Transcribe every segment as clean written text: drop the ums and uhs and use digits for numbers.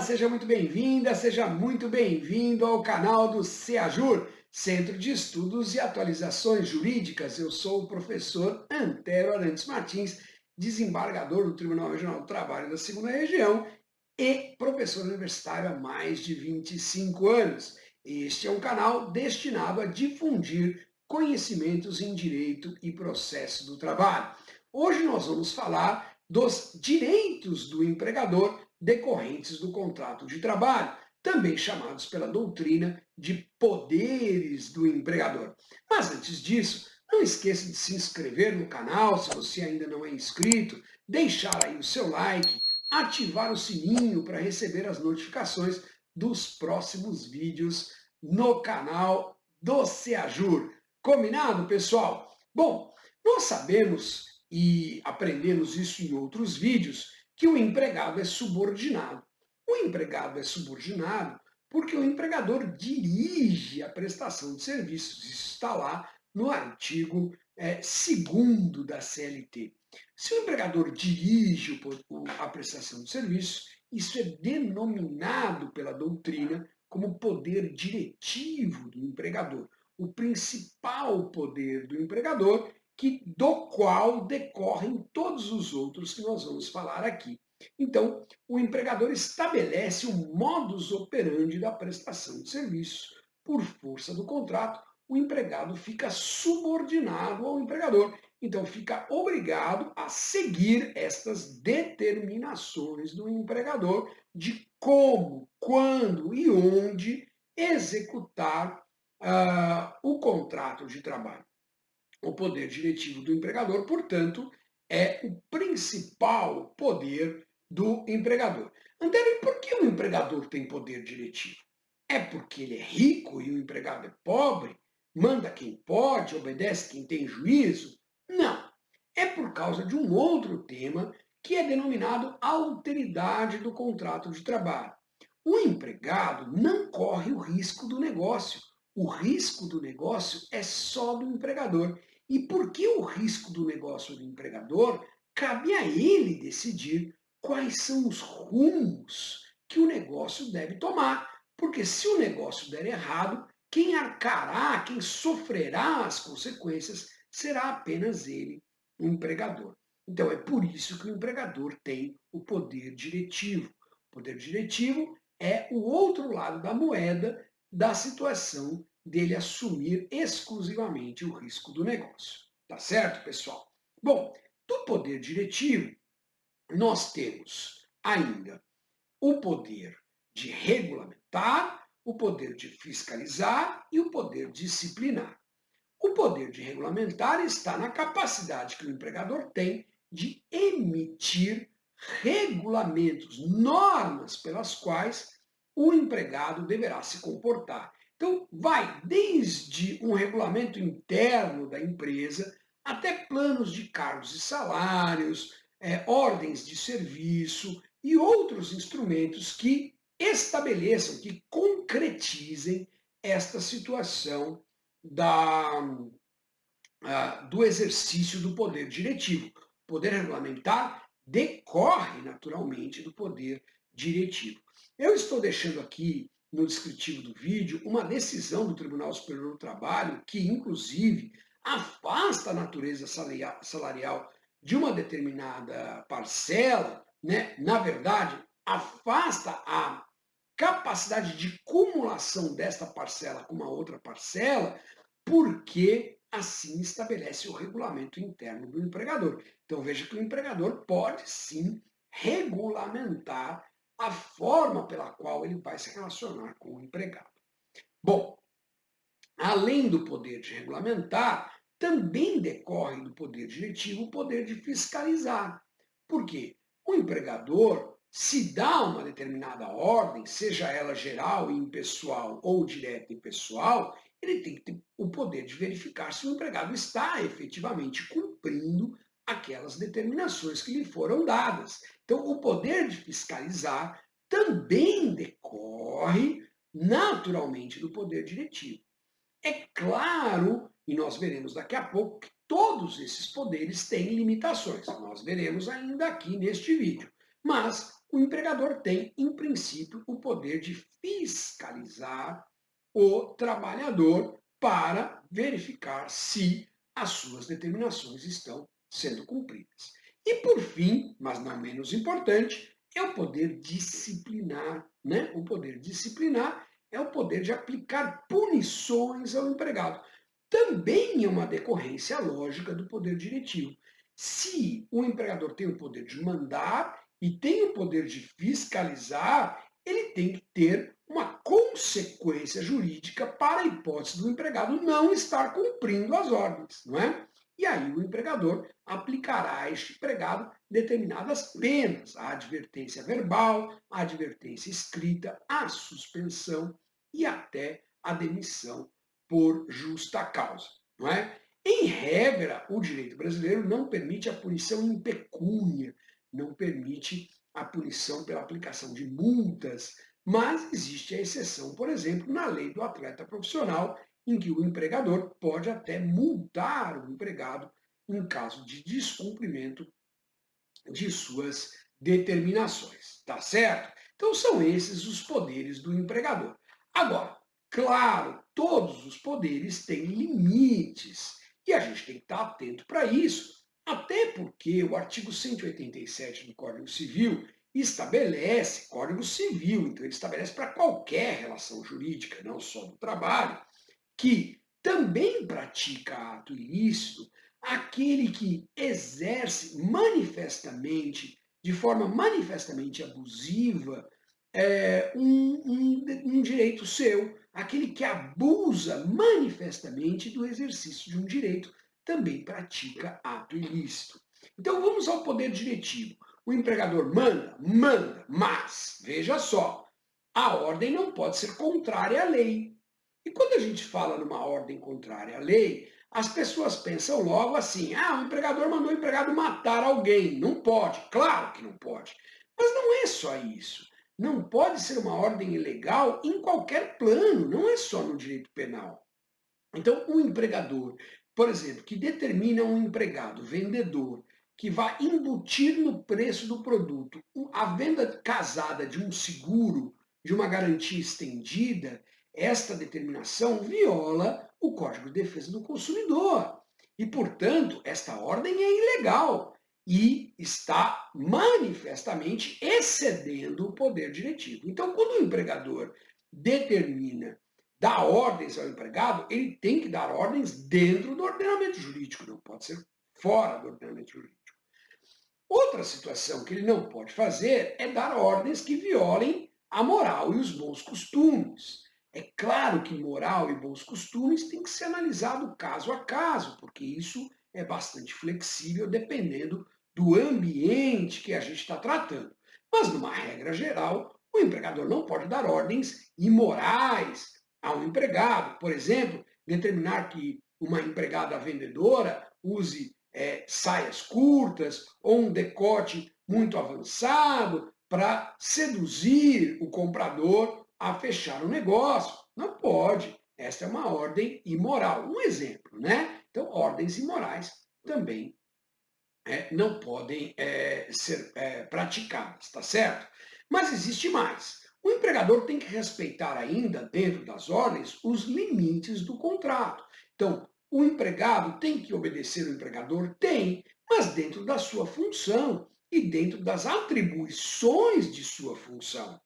seja muito bem-vinda, seja muito bem-vindo ao canal do CEAJUR, Centro de Estudos e Atualizações Jurídicas. Eu sou o professor Antero Arantes Martins, desembargador do Tribunal Regional do Trabalho da Segunda Região e professor universitário há mais de 25 anos. Este é um canal destinado a difundir conhecimentos em direito e processo do trabalho. Hoje nós vamos falar dos direitos do empregador decorrentes do contrato de trabalho, também chamados pela doutrina de poderes do empregador. Mas antes disso, não esqueça de se inscrever no canal se você ainda não é inscrito, deixar aí o seu like, ativar o sininho para receber as notificações dos próximos vídeos no canal do CEAJUR. Combinado, pessoal? Bom, nós sabemos e aprendemos isso em outros vídeos, que o empregado é subordinado. O empregado é subordinado porque o empregador dirige a prestação de serviços. Isso está lá no artigo 2º da CLT. Se o empregador dirige a prestação de serviços, isso é denominado pela doutrina como poder diretivo do empregador. O principal poder do empregador do qual decorrem todos os outros que nós vamos falar aqui. Então, o empregador estabelece o modus operandi da prestação de serviços. Por força do contrato, o empregado fica subordinado ao empregador. Então, fica obrigado a seguir estas determinações do empregador de como, quando e onde executar o contrato de trabalho. O poder diretivo do empregador, portanto, é o principal poder do empregador. André, e por que o empregador tem poder diretivo? É porque ele é rico e o empregado é pobre? Manda quem pode, obedece quem tem juízo? Não. É por causa de um outro tema que é denominado alteridade do contrato de trabalho. O empregado não corre o risco do negócio. O risco do negócio é só do empregador. E porque o risco do negócio do empregador, cabe a ele decidir quais são os rumos que o negócio deve tomar. Porque se o negócio der errado, quem arcará, quem sofrerá as consequências será apenas ele, o empregador. Então é por isso que o empregador tem o poder diretivo. O poder diretivo é o outro lado da moeda da situação dele assumir exclusivamente o risco do negócio. Tá certo, pessoal? Bom, do poder diretivo, nós temos ainda o poder de regulamentar, o poder de fiscalizar e o poder disciplinar. O poder de regulamentar está na capacidade que o empregador tem de emitir regulamentos, normas pelas quais o empregado deverá se comportar. Então, vai desde um regulamento interno da empresa até planos de cargos e salários, ordens de serviço e outros instrumentos que estabeleçam, que concretizem esta situação do exercício do poder diretivo. O poder regulamentar decorre naturalmente do poder diretivo. Eu estou deixando aqui no descritivo do vídeo uma decisão do Tribunal Superior do Trabalho que, inclusive, afasta a natureza salarial de uma determinada parcela, né? Na verdade, afasta a capacidade de cumulação desta parcela com uma outra parcela, porque assim estabelece o regulamento interno do empregador. Então veja que o empregador pode sim regulamentar a forma pela qual ele vai se relacionar com o empregado. Bom, além do poder de regulamentar, também decorre do poder diretivo o poder de fiscalizar. Por quê? O empregador, se dá uma determinada ordem, seja ela geral e impessoal ou direta e pessoal, ele tem que ter o poder de verificar se o empregado está efetivamente cumprindo aquelas determinações que lhe foram dadas. Então, o poder de fiscalizar também decorre naturalmente do poder diretivo. É claro, e nós veremos daqui a pouco, que todos esses poderes têm limitações. Nós veremos ainda aqui neste vídeo. Mas o empregador tem, em princípio, o poder de fiscalizar o trabalhador para verificar se as suas determinações estão sendo cumpridas. E por fim, mas não menos importante, é o poder disciplinar, né? O poder disciplinar é o poder de aplicar punições ao empregado. Também é uma decorrência lógica do poder diretivo. Se o empregador tem o poder de mandar e tem o poder de fiscalizar, ele tem que ter uma consequência jurídica para a hipótese do empregado não estar cumprindo as ordens, não é? E aí o empregador aplicará a este empregado determinadas penas, a advertência verbal, a advertência escrita, a suspensão e até a demissão por justa causa, não é? Em regra, o direito brasileiro não permite a punição em pecúnia, não permite a punição pela aplicação de multas, mas existe a exceção, por exemplo, na lei do atleta profissional, em que o empregador pode até multar o empregado em caso de descumprimento de suas determinações, tá certo? Então são esses os poderes do empregador. Agora, claro, todos os poderes têm limites e a gente tem que estar atento para isso, até porque o artigo 187 do Código Civil estabelece, Código Civil, então ele estabelece para qualquer relação jurídica, não só do trabalho, que também pratica ato ilícito aquele que exerce manifestamente, de forma manifestamente abusiva, um direito seu, aquele que abusa manifestamente do exercício de um direito, também pratica ato ilícito. Então vamos ao poder diretivo. O empregador manda? Manda, mas, veja só, a ordem não pode ser contrária à lei. E quando a gente fala numa ordem contrária à lei, as pessoas pensam logo assim: ah, o empregador mandou o empregado matar alguém. Não pode. Claro que não pode. Mas não é só isso. Não pode ser uma ordem ilegal em qualquer plano, não é só no direito penal. Então, o empregador, por exemplo, que determina um empregado, vendedor, que vai embutir no preço do produto a venda casada de um seguro, de uma garantia estendida, esta determinação viola o Código de Defesa do Consumidor. E, portanto, esta ordem é ilegal e está manifestamente excedendo o poder diretivo. Então, quando o empregador determina dá ordens ao empregado, ele tem que dar ordens dentro do ordenamento jurídico, não pode ser fora do ordenamento jurídico. Outra situação que ele não pode fazer é dar ordens que violem a moral e os bons costumes. É claro que moral e bons costumes tem que ser analisado caso a caso, porque isso é bastante flexível dependendo do ambiente que a gente está tratando. Mas, numa regra geral, o empregador não pode dar ordens imorais ao empregado. Por exemplo, determinar que uma empregada vendedora use saias curtas ou um decote muito avançado para seduzir o comprador a fechar o negócio. Não pode. Esta é uma ordem imoral. Um exemplo, né? Então, ordens imorais também não podem ser praticadas, tá certo? Mas existe mais. O empregador tem que respeitar ainda, dentro das ordens, os limites do contrato. Então, o empregado tem que obedecer o empregador? Tem, mas dentro da sua função e dentro das atribuições de sua função.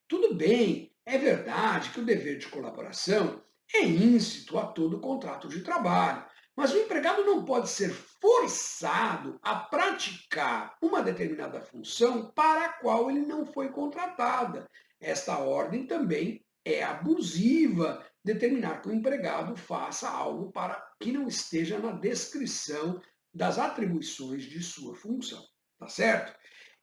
Tudo bem, é verdade que o dever de colaboração é íncito a todo contrato de trabalho, mas o empregado não pode ser forçado a praticar uma determinada função para a qual ele não foi contratada. Esta ordem também é abusiva, determinar que o empregado faça algo para que não esteja na descrição das atribuições de sua função, tá certo?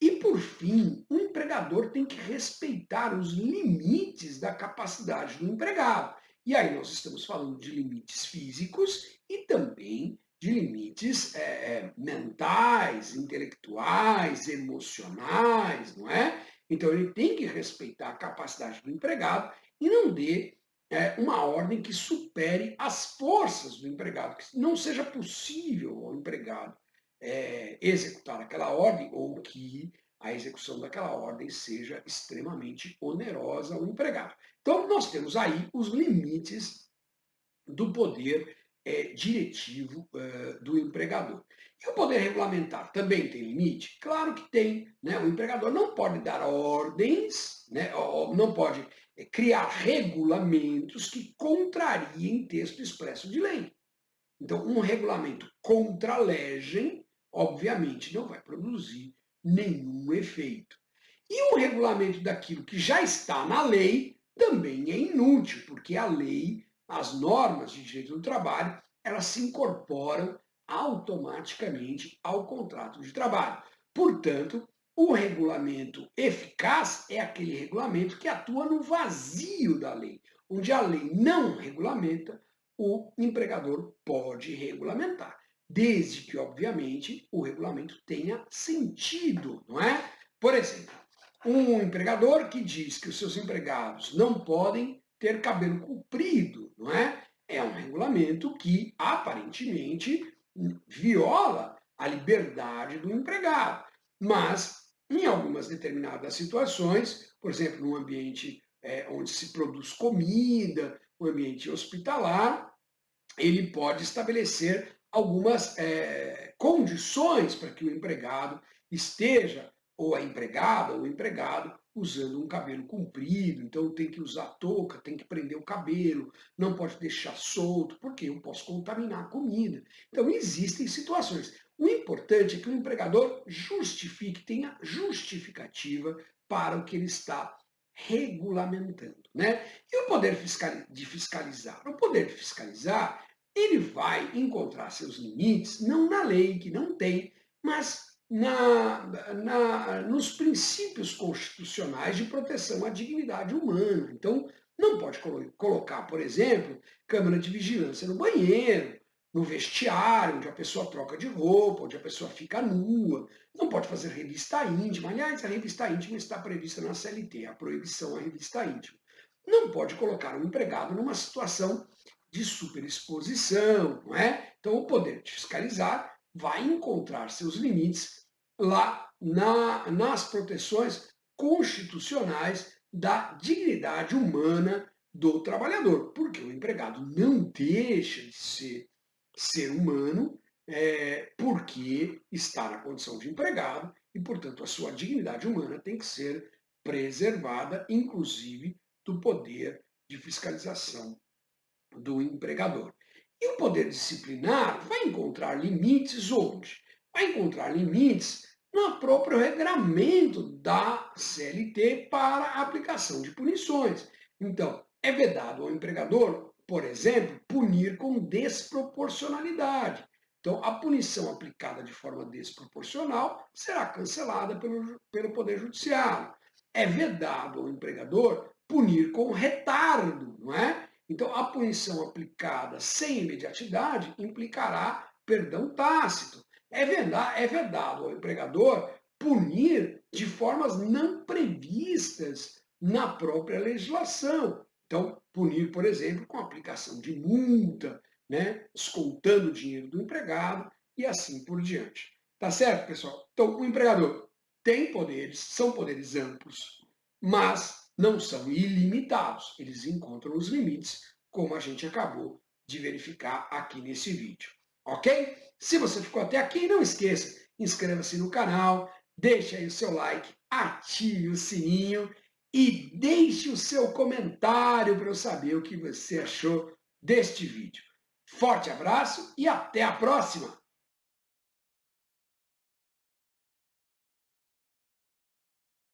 E, por fim, o empregador tem que respeitar os limites da capacidade do empregado. E aí nós estamos falando de limites físicos e também de limites mentais, intelectuais, emocionais, não é? Então ele tem que respeitar a capacidade do empregado e não dê uma ordem que supere as forças do empregado, que não seja possível ao empregado executar aquela ordem ou que a execução daquela ordem seja extremamente onerosa ao empregado. Então, nós temos aí os limites do poder diretivo do empregador. E o poder regulamentar também tem limite? Claro que tem. Né? O empregador não pode dar ordens, né? Ou não pode criar regulamentos que contrariem texto expresso de lei. Então, um regulamento contra legem, obviamente, não vai produzir nenhum efeito. E um regulamento daquilo que já está na lei também é inútil, porque a lei, as normas de direito do trabalho, elas se incorporam automaticamente ao contrato de trabalho. Portanto, o regulamento eficaz é aquele regulamento que atua no vazio da lei, onde a lei não regulamenta, o empregador pode regulamentar, desde que, obviamente, o regulamento tenha sentido, não é? Por exemplo, um empregador que diz que os seus empregados não podem ter cabelo comprido, não é? É um regulamento que aparentemente viola a liberdade do empregado. Mas, em algumas determinadas situações, por exemplo, num ambiente onde se produz comida, um ambiente hospitalar, ele pode estabelecer algumas condições para que o empregado esteja, ou a empregada, ou o empregado, usando um cabelo comprido, então tem que usar touca, tem que prender o cabelo, não pode deixar solto, porque eu posso contaminar a comida. Então existem situações. O importante é que o empregador justifique, tenha justificativa para o que ele está regulamentando, né? E o poder de fiscalizar? O poder de fiscalizar, ele vai encontrar seus limites, não na lei, que não tem, mas nos princípios constitucionais de proteção à dignidade humana. Então, não pode colocar, por exemplo, câmera de vigilância no banheiro, no vestiário, onde a pessoa troca de roupa, onde a pessoa fica nua. Não pode fazer revista íntima. Aliás, a revista íntima está prevista na CLT, a proibição à revista íntima. Não pode colocar um empregado numa situação de superexposição, não é? Então, o poder de fiscalizar vai encontrar seus limites lá nas proteções constitucionais da dignidade humana do trabalhador, porque o empregado não deixa de ser humano, porque está na condição de empregado e, portanto, a sua dignidade humana tem que ser preservada, inclusive do poder de fiscalização do empregador. E o poder disciplinar vai encontrar limites onde? Vai encontrar limites no próprio regramento da CLT para a aplicação de punições. Então, é vedado ao empregador, por exemplo, punir com desproporcionalidade. Então, a punição aplicada de forma desproporcional será cancelada pelo Poder Judiciário. É vedado ao empregador punir com retardo, não é? Então, a punição aplicada sem imediatidade implicará perdão tácito. É vedado ao empregador punir de formas não previstas na própria legislação. Então, punir, por exemplo, com a aplicação de multa, né, descontando o dinheiro do empregado e assim por diante. Tá certo, pessoal? Então, o empregador tem poderes, são poderes amplos, mas não são ilimitados. Eles encontram os limites, como a gente acabou de verificar aqui nesse vídeo. Ok? Se você ficou até aqui, não esqueça, inscreva-se no canal, deixe aí o seu like, ative o sininho e deixe o seu comentário para eu saber o que você achou deste vídeo. Forte abraço e até a próxima!